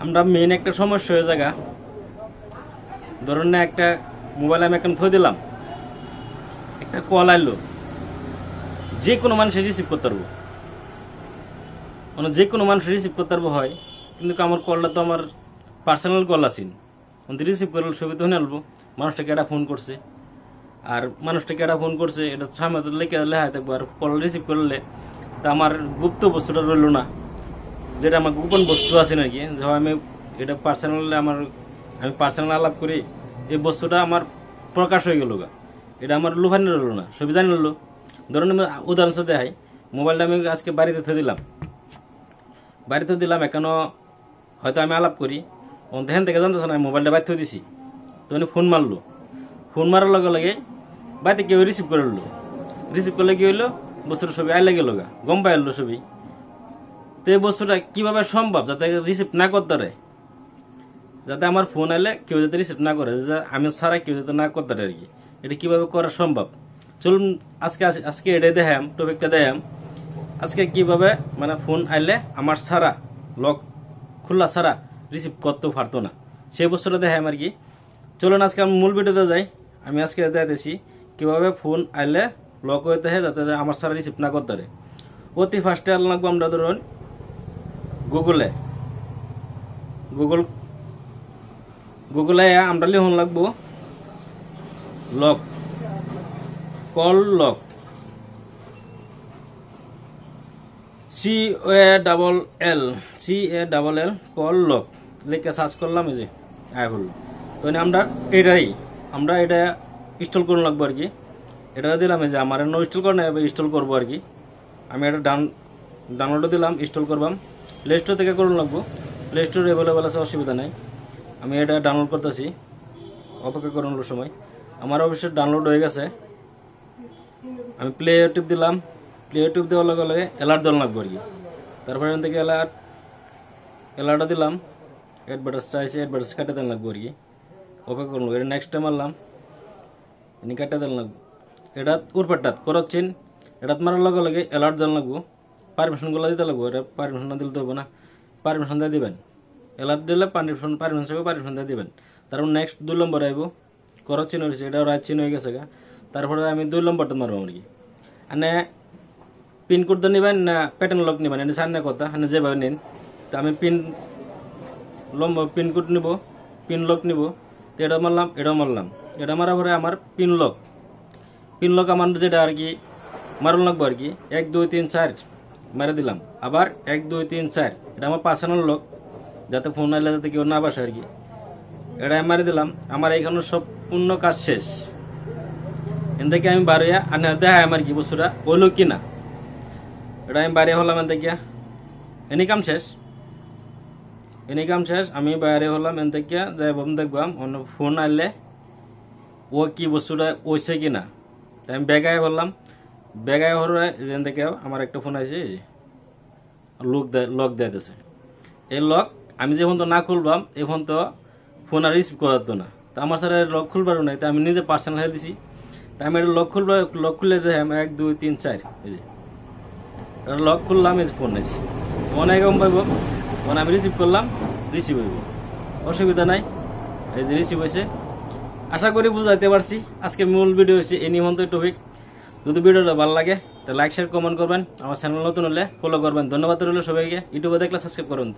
আমরা মেইন একটা সমস্যা হয়ে জায়গা ধরুন না একটা মোবাইল আমি এখন থই দিলাম, একটা কল আইলো, যে কোনো মানুষ রিসিভ করতে পারবো, মানে যে কোনো মানুষ রিসিভ করতে পারবো হয়, কিন্তু আমার কলটা তো আমার পার্সোনাল কল আছেন, রিসিভ করলে সুবিধা হয়ে আলবো মানুষটাকে একটা ফোন করছে, আর মানুষটাকে একটা ফোন করছে এটা সামনে তো লেখা থাকবো, আর কল রিসিভ করলে তা আমার গুপ্ত বস্তুটা রইল না, যেটা আমার গোপন বস্তু আছে নাকি, যে আমি এটা পার্সোনাল আমি পার্সোনাল আলাপ করি, এই বস্তুটা আমার প্রকাশ হয়ে গেল গা, এটা আমার লুফানি রইল না, সবই জানি নিল। ধরুন আমি উদাহরণ সাথে দেখাই, মোবাইলটা আমি আজকে বাড়িতে থে দিলাম, এখনো হয়তো আমি আলাপ করি, দেখেন থেকে জানতেছে না আমি মোবাইলটা বাইর থয়ে দিছি, তো উনি ফোন মারলো, ফোন মারার লগে লগে বাড়িতে কেউ রিসিভ করে রিসিভ করলে কি হইলো, বস্তুটা ছবি আইলে গেল গা, গম পাই এলো ছবি। তো এই বস্তুটা কিভাবে সম্ভব যাতে রিসিভ না করতে পারে, যাতে আমার ফোন আইলে কেউ যাতে রিসিভ না করে, আমি ছাড়া কেউ যাতে না করতে পারে আর কি, এটা কিভাবে করা সম্ভব চলুন আজকে এটাই দেখাম, টপিকটা দেখাম আজকে কিভাবে মানে ফোন আইলে আমার ছাড়া লক খোলা ছাড়া রিসিভ করতেও পারতো না, সেই বস্তুটা দেখাম আর কি। চলুন আজকে আমি মূল ভিডিওতে যাই, আমি আজকে দেখাতেছি কিভাবে ফোন আইলে লক হইতে হয় যাতে আমার ছাড়া রিসিভ না করতে পারে। অতি ফার্স্টে লাগবো আমরা ধরুন গুগলে আমরা লিখুন লাগবো lock, call lock, CALL call lock লিখে সার্চ করলাম, এই যে আয় হলো। তো আমরা এটা ইনস্টল করুন লাগবো আর কি, এটা দিলাম, এই যে আমার ইনস্টল করে ইনস্টল করবো আর কি, আমি এটা ডাউনলোড দিলাম, ইনস্টল করবাম, প্লে স্টোর থেকে করুন লাগবো, প্লে স্টোর অ্যাভেলেবেল আছে, অসুবিধা নাই। আমি এটা ডাউনলোড করতেছি, অপেক্ষা করুন সময়, আমার অবশ্যই ডাউনলোড হয়ে গেছে। আমি প্লে টিপ দিলাম, প্লে টিপ দেওয়ার লগে লগে অ্যালার্ট দেওয়া লাগবো আর কি, তারপরে এখান থেকে অ্যালার্টটা দিলাম, অ্যাডভার্টাইজটা আছে, অ্যাডভার্টাইজ কাটে দেওয়া লাগবো আর কি, অপেক্ষা করুন, এটা নেক্সট টাইম মারলাম, এনে কাটে দেওয়া লাগবো, এটা উরপাটাত করছেন, এটা মারার লগে লগে অ্যালার্ট দেওয়া লাগবো, পারমিশনগুলো দিতে লাগবো, এটা পারমিশন না দিলে তো হবে না, পারমিশন দিয়ে দিবেন, অ্যালার্ট দিলে পারমিশন দিয়ে দিবেন। তারপর নেক্সট 2 নম্বর আইব, করচিন হয়েছে, এটা রাইট চিন হয়ে গেছে গা, তারপরে আমি 2 নম্বরটা মারবো আর কি, মানে পিনকোড তো নেবেন না প্যাটার্ন লক নেবেন, এটা সামনে কথা, মানে যেভাবে নিন। তো আমি পিনকোড নিব, পিন লক নিব, তো এটাও মারলাম, এটা মারার পরে আমার পিন লক আমার যেটা আর কি মারুন লাগবো আর কি, 1 2 3 4 মেরে দিলাম, আবার 1 2 3 4, এটা আমার পার্সোনাল লক, যাতে ফোন আইলে যাতে কেউ না বাসে আর কি, এটা আমি মারি দিলাম। আমার এখানে সম্পূর্ণ কাজ শেষ, এন থেকে আমি বাড়িয়া আনে দেখাই আমার কি বস্তুটা ওইলো কিনা, এটা আমি বাইরে হলাম, এন থেকে এনি কাম শেষ, আমি বাইরে হলাম, এন থেকে যাই দেখবাম ফোন আইলে ও কি বস্তুটা ওইছে কিনা, তাই আমি বেগায় বললাম, বেগায় হরে এখান থেকে আমার একটা ফোন আছে, এই যে লক দিতেছে, এই লক আমি যে ফোন তো না খুলবাম, এই ফোন তো ফোন আর রিসিভ করাতো না, তো আমার স্যার লক খুলবারও নাই, তাই আমি নিজে পার্সোনাল হয়ে দিছি, তাই আমি এটা লক খুললে 1 2 3 4, এই যে লক খুললাম, এই যে ফোন আছে, ফোন আগে কম পাইব, ফোন আমি রিসিভ করলাম, রিসিভ হইব, অসুবিধা নাই, এই যে রিসিভ হয়েছে। আশা করি বুঝাইতে পারছি, আজকে মূল ভিডিও হচ্ছে এই নিমন্ত্র টপিক। যদি ভিডিওটা ভালো লাগে তাহলে লাইক শেয়ার কমেন্ট করবেন, আমার চ্যানেল নতুন হলে ফলো করবেন। ধন্যবাদ রইল সবাইকে, ইউটিউবে দেখলে সাবস্ক্রাইব করুন।